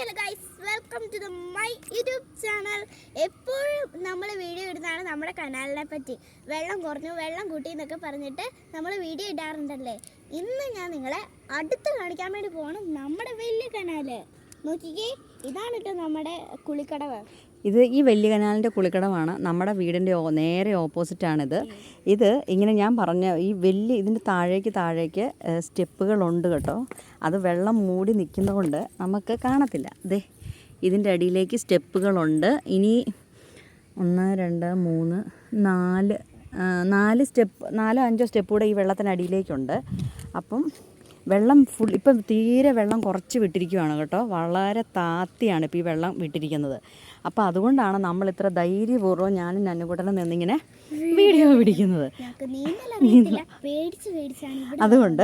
Hello guys, welcome to my YouTube channel. എപ്പോഴും നമ്മൾ video ഇടുന്നതാണ് നമ്മുടെ കനാലിനെ പറ്റി. വെള്ളം കുറഞ്ഞു, വെള്ളം കൂട്ടി എന്നൊക്കെ പറഞ്ഞിട്ട് നമ്മൾ വീഡിയോ ഇടാറുണ്ടല്ലേ. ഇന്ന് ഞാൻ നിങ്ങളെ അടുത്ത് കാണിക്കാൻ വേണ്ടി പോകണം നമ്മുടെ വലിയ കനാല്. നോക്കിക്കേ, ഇതാണ് കേട്ടോ നമ്മുടെ കുളിക്കടവ്. ഇത് ഈ വലിയ കനാലിൻ്റെ കുളിക്കടവാണ്. നമ്മുടെ വീടിൻ്റെ നേരെ ഓപ്പോസിറ്റാണിത്. ഇത് ഇങ്ങനെ ഞാൻ പറഞ്ഞ ഈ വലിയ ഇതിൻ്റെ താഴേക്ക് സ്റ്റെപ്പുകളുണ്ട് കേട്ടോ. അത് വെള്ളം മൂടി നിൽക്കുന്നതുകൊണ്ട് നമുക്ക് കാണത്തില്ല. ദേ ഇതിൻ്റെ അടിയിലേക്ക് സ്റ്റെപ്പുകളുണ്ട്. ഇനി 1 2 3 4 സ്റ്റെപ്പ് 4-5 സ്റ്റെപ്പ് കൂടെ ഈ വെള്ളത്തിനടിയിലേക്കുണ്ട്. അപ്പം വെള്ളം ഇപ്പം തീരെ വെള്ളം കുറച്ച് വിട്ടിരിക്കുകയാണ് കേട്ടോ. വളരെ താത്തിയാണ് ഇപ്പോൾ ഈ വെള്ളം വിട്ടിരിക്കുന്നത്. അപ്പോൾ അതുകൊണ്ടാണ് നമ്മൾ ഇത്ര ധൈര്യപൂർവ്വം ഞാനും നന്നുകൂട്ടനും നിന്നിങ്ങനെ വീഡിയോ പിടിക്കുന്നത്. അതുകൊണ്ട്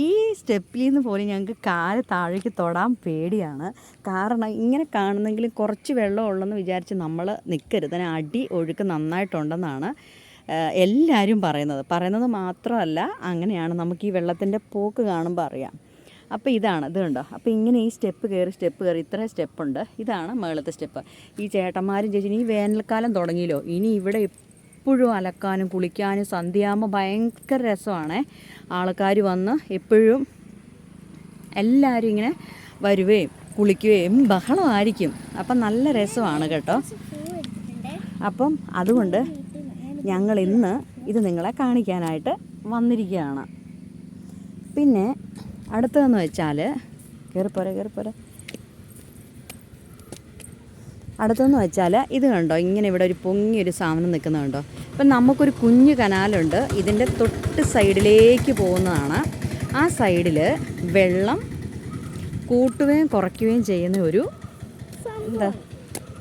ഈ സ്റ്റെപ്പിൽ നിന്ന് പോലും ഞങ്ങൾക്ക് കാല് താഴേക്ക് തൊടാൻ പേടിയാണ്. കാരണം ഇങ്ങനെ കാണുന്നെങ്കിലും കുറച്ച് വെള്ളം ഉള്ളെന്ന് വിചാരിച്ച് നമ്മൾ നിൽക്കരുത്. അതിന് അടി ഒഴുക്ക് നന്നായിട്ടുണ്ടെന്നാണ് എല്ലാവരും പറയുന്നത് മാത്രമല്ല, അങ്ങനെയാണ് നമുക്ക് ഈ വെള്ളത്തിൻ്റെ പോക്ക് കാണുമ്പോൾ അറിയാം. അപ്പോൾ ഇത് കണ്ടോ. അപ്പോൾ ഇങ്ങനെ ഈ സ്റ്റെപ്പ് കയറി ഇത്രയും സ്റ്റെപ്പുണ്ട്. ഇതാണ് മുകളിലത്തെ സ്റ്റെപ്പ്. ഈ ചേട്ടന്മാരും ചേച്ചി ഈ വേനൽക്കാലം തുടങ്ങിയല്ലോ, ഇനി ഇവിടെ എപ്പോഴും അലക്കാനും കുളിക്കാനും സന്ധ്യയാകുമ്പോൾ ഭയങ്കര രസമാണ്. ആൾക്കാർ വന്ന് എപ്പോഴും എല്ലാവരും ഇങ്ങനെ വരുകയും കുളിക്കുകയും ബഹളമായിരിക്കും. അപ്പം നല്ല രസമാണ് കേട്ടോ. അപ്പം അതുകൊണ്ട് ഞങ്ങൾ ഇന്ന് ഇത് നിങ്ങളെ കാണിക്കാനായിട്ട് വന്നിരിക്കുകയാണ്. പിന്നെ അടുത്തതെന്ന് വെച്ചാൽ കയറിപ്പോരെ അടുത്തതെന്ന് വെച്ചാൽ ഇത് കണ്ടോ, ഇങ്ങനെ ഇവിടെ ഒരു പൊങ്ങിയൊരു സാധനം നിൽക്കുന്നുണ്ടോ. ഇപ്പം നമുക്കൊരു കുഞ്ഞു കനാലുണ്ട്. ഇതിൻ്റെ തൊട്ട് സൈഡിലേക്ക് പോകുന്നതാണ്. ആ സൈഡിൽ വെള്ളം കൂട്ടുകയും കുറയ്ക്കുകയും ചെയ്യുന്ന ഒരു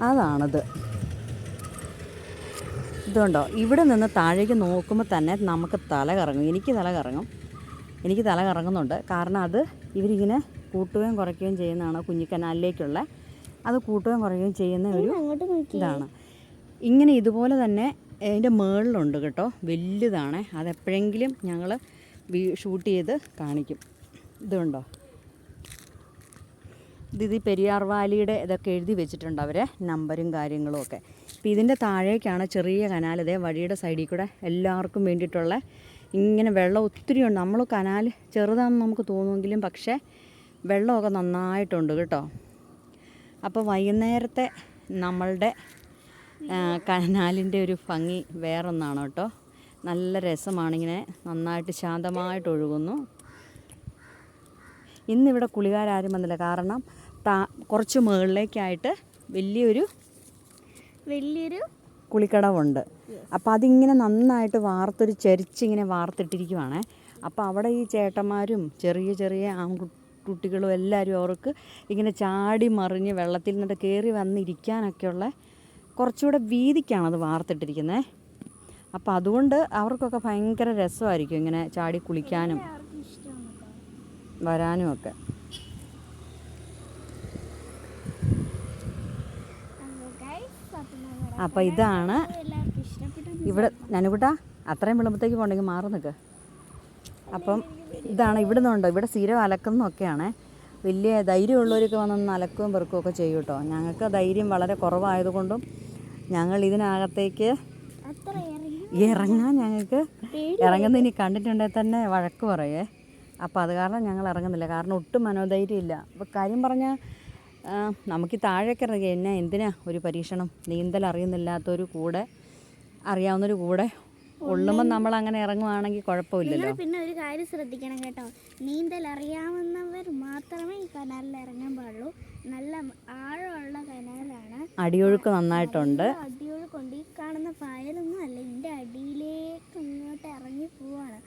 അതാണത്. ഇതുകൊണ്ടോ, ഇവിടെ നിന്ന് താഴേക്ക് നോക്കുമ്പോൾ തന്നെ നമുക്ക് തല കറങ്ങും. എനിക്ക് തല കറങ്ങുന്നുണ്ട്. കാരണം അത് ഇവരിങ്ങനെ കൂട്ടുകയും കുറയ്ക്കുകയും ചെയ്യുന്നതാണ്. കുഞ്ഞിക്കനാലിലേക്കുള്ള അത് കൂട്ടുകയും കുറയ്ക്കുകയും ചെയ്യുന്ന ഒരു ഇതാണ്. ഇങ്ങനെ ഇതുപോലെ തന്നെ അതിൻ്റെ മുകളിലുണ്ട് കേട്ടോ, വലുതാണ്. അതെപ്പോഴെങ്കിലും ഞങ്ങൾ ഷൂട്ട് ചെയ്ത് കാണിക്കും. ഇതുണ്ടോ, ഇത് പെരിയാർ വാലിയുടെ ഇതൊക്കെ എഴുതി വെച്ചിട്ടുണ്ട് അവരെ നമ്പരും കാര്യങ്ങളും ഒക്കെ. അപ്പോൾ ഇതിൻ്റെ താഴേക്കാണ് ചെറിയ കനാൽ. ഇതേ വഴിയുടെ സൈഡിൽ കൂടെ എല്ലാവർക്കും വേണ്ടിയിട്ടുള്ള ഇങ്ങനെ വെള്ളം ഒത്തിരി ഉണ്ട്. നമ്മൾ കനാൽ ചെറുതാണെന്ന് നമുക്ക് തോന്നുമെങ്കിലും പക്ഷേ വെള്ളമൊക്കെ നന്നായിട്ടുണ്ട് കേട്ടോ. അപ്പോൾ വൈകുന്നേരത്തെ നമ്മളുടെ കനാലിൻ്റെ ഒരു ഭംഗി വേറൊന്നാണ് കേട്ടോ. നല്ല രസമാണിങ്ങനെ നന്നായിട്ട് ശാന്തമായിട്ട് ഒഴുകുന്നു. ഇന്നിവിടെ കുളികാരും വന്നില്ല. കാരണം കുറച്ച് മുകളിലേക്കായിട്ട് വലിയൊരു കുളിക്കടവുണ്ട്. അപ്പോൾ അതിങ്ങനെ നന്നായിട്ട് ചെരിച്ചിങ്ങനെ വാർത്തിട്ടിരിക്കുവാണ്. അപ്പോൾ അവിടെ ഈ ചേട്ടന്മാരും ചെറിയ ആൺകുട്ടികളും എല്ലാവരും അവർക്ക് ഇങ്ങനെ ചാടി മറിഞ്ഞ് വെള്ളത്തിൽ നിന്നിട്ട് കയറി വന്നിരിക്കാനൊക്കെയുള്ള കുറച്ചുകൂടെ വീതിക്കാണത് വാർത്തിട്ടിരിക്കുന്നത്. അപ്പോൾ അതുകൊണ്ട് അവർക്കൊക്കെ ഭയങ്കര രസമായിരിക്കും ഇങ്ങനെ ചാടി കുളിക്കാനും വരാനും ഒക്കെ. അപ്പോൾ ഇതാണ് ഇവിടെ. നനുകുട്ടാ, അത്രയും വിളമ്പത്തേക്ക് പോകണമെങ്കിൽ മാറി നിൽക്ക്. അപ്പം ഇതാണ് ഇവിടെ നിന്നുണ്ടോ, ഇവിടെ സ്ഥിരം അലക്കുന്നൊക്കെയാണ്. വലിയ ധൈര്യമുള്ളവരൊക്കെ വന്നൊന്ന് അലക്കുകയും പെറുക്കുകയൊക്കെ ചെയ്യും കേട്ടോ. ഞങ്ങൾക്ക് ധൈര്യം വളരെ കുറവായതുകൊണ്ടും ഞങ്ങൾ ഇതിനകത്തേക്ക് ഇറങ്ങാൻ ഞങ്ങൾക്ക് ഇറങ്ങുന്നതിന് കണ്ടിട്ടുണ്ടെങ്കിൽ തന്നെ വഴക്ക് പറയേ. അപ്പോൾ അത് കാരണം ഞങ്ങൾ ഇറങ്ങുന്നില്ല. കാരണം ഒട്ടും മനോധൈര്യം ഇല്ല. അപ്പോൾ കാര്യം പറഞ്ഞാൽ നമുക്ക് താഴേക്ക് ഇറങ്ങി എന്തിനാ ഒരു പരീക്ഷണം. നീന്തൽ അറിയുന്നില്ലാത്തൊരു കൂടെ അറിയാവുന്നൊരു കൂടെ ഉള്ളുമ്പോൾ നമ്മൾ അങ്ങനെ ഇറങ്ങുവാണെങ്കിൽ കുഴപ്പമില്ലല്ലോ. പിന്നെ ഒരു കാര്യം ശ്രദ്ധിക്കണം കേട്ടോ, നീന്തൽ അറിയാവുന്നവർ മാത്രമേ ഈ കനാലിൽ ഇറങ്ങാൻ പാടുള്ളൂ. നല്ല ആഴമുള്ള കനാലാണ്, അടിയൊഴുക്ക് നന്നായിട്ടുണ്ട്. അടിയൊഴുക്കുണ്ട്. ഈ കാണുന്ന പായലൊന്നും അല്ല, ഇതിൻ്റെ അടിയിലേക്ക് ഇങ്ങോട്ട് ഇറങ്ങി പോവാണ്.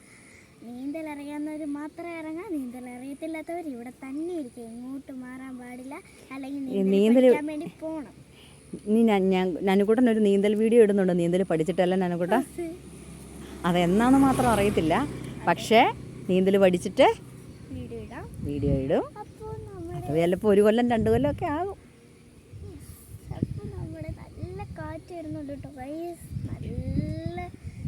നീന്തൽ അറിയാവുന്നവർ മാത്രമേ ഇറങ്ങാം. നീന്തൽ അറിയത്തില്ലാത്തവർ ഇവിടെ തന്നെ ഇരിക്കും, ഇങ്ങോട്ട് മാറാൻ പാടില്ല. അല്ലെങ്കിൽ നീന്തൽ പഠിക്കാൻ വേണ്ടി പോകണം. നനുകൂട്ടൻ ഒരു നീന്തൽ വീഡിയോ ഇടുന്നുണ്ട്, നീന്തൽ പഠിച്ചിട്ടല്ല നനുകൂട്ട. അതെന്നാന്ന് മാത്രം അറിയത്തില്ല, പക്ഷേ നീന്തൽ പഠിച്ചിട്ട് വീഡിയോ ഇടും. അത് ചിലപ്പോൾ 1 കൊല്ലം 2 കൊല്ലം ഒക്കെ ആകും. നല്ല കാറ്റ് വരുന്നുണ്ട് കേട്ടോ.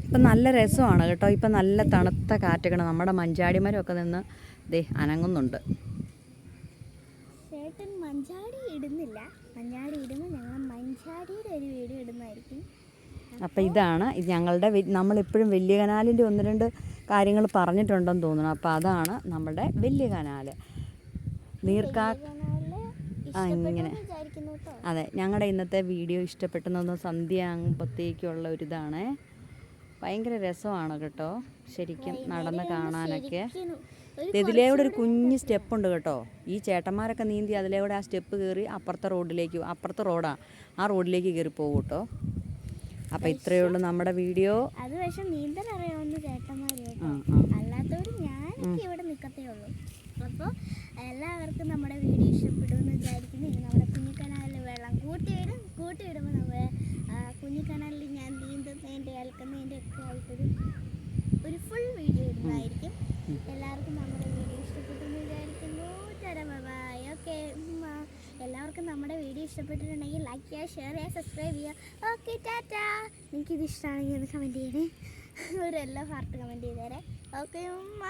ഇപ്പം നല്ല രസമാണ് കേട്ടോ. ഇപ്പം നല്ല തണുത്ത കാറ്റൊക്കെ നമ്മുടെ മഞ്ചാടിമരമൊക്കെ നിന്ന് ദേ അനങ്ങുന്നുണ്ട്. ചേട്ടൻ മഞ്ചാടി ഇടുന്നില്ല. മഞ്ചാടി ഇടുമ്പോൾ ഞങ്ങൾ മഞ്ചാടിയുടെ ഒരു വീഡിയോ ഇടുന്നതായിരിക്കും. അപ്പോൾ ഇതാണ് ഇത് ഞങ്ങളുടെ നമ്മളെപ്പോഴും വലിയ കനാലിൻ്റെ 1-2 കാര്യങ്ങൾ പറഞ്ഞിട്ടുണ്ടെന്ന് തോന്നുന്നു. അപ്പോൾ അതാണ് നമ്മുടെ വലിയ കനാൽ. ഇങ്ങനെ അതെ. ഞങ്ങളുടെ ഇന്നത്തെ വീഡിയോ ഇഷ്ടപ്പെട്ടെന്നൊന്ന് സന്ധ്യ ആകുമ്പോഴത്തേക്കുള്ള ഒരിതാണ്. ഭയങ്കര രസമാണ് കേട്ടോ ശരിക്കും നടന്ന് കാണാനൊക്കെ. ഇതിലൂടെ ഒരു കുഞ്ഞ് സ്റ്റെപ്പുണ്ട് കേട്ടോ. ഈ ചേട്ടന്മാരൊക്കെ നീന്തി അതിലൂടെ ആ സ്റ്റെപ്പ് കയറി അപ്പുറത്തെ റോഡാണ്, ആ റോഡിലേക്ക് കയറി പോകും കേട്ടോ. അപ്പോൾ ഇത്രയേ ഉള്ളൂ നമ്മുടെ വീഡിയോ. അത് പക്ഷെ നീന്തൽ അറിയാവുന്ന ചേട്ടന്മാര്, അല്ലാത്തവർ ഞാനൊക്കെ ഇവിടെ നിൽക്കത്തേ ഉള്ളൂ. അപ്പോൾ എല്ലാവർക്കും നമ്മുടെ വീഡിയോ ഇഷ്ടപ്പെടുമെന്ന് വിചാരിക്കുന്നു. ഇനി നമ്മുടെ കുഞ്ഞിക്കനാലിൽ വെള്ളം കൂട്ടിയിടുമ്പോൾ നമ്മുടെ കുഞ്ഞിക്കനാലിൽ ഞാൻ നീന്തുന്നതിൻ്റെ അലക്കുന്നതിൻ്റെ ഒക്കെ ആയിട്ടൊരു ഫുൾ വീഡിയോ ഇടുന്നതായിരിക്കും. എല്ലാവർക്കും നമ്മുടെ വീഡിയോ ഇഷ്ടപ്പെട്ടെന്ന് വിചാരിക്കുന്നു. ബൈ. ഓക്കെ, എല്ലാവർക്കും നമ്മുടെ വീഡിയോ ഇഷ്ടപ്പെട്ടിട്ടുണ്ടെങ്കിൽ ലൈക്ക് ചെയ്യുക, ഷെയർ ചെയ്യുക, സബ്സ്ക്രൈബ് ചെയ്യുക. ഓക്കെ, ടാറ്റാ. എനിക്കിത് ഇഷ്ടമാണെങ്കിൽ ഒന്ന് കമൻറ്റ് ചെയ്യണേ. ഒരു എല്ലാ ഹാർട്ട് കമൻറ്റ് ചെയ്തേരെ. ഓക്കെ ഉമ്മ.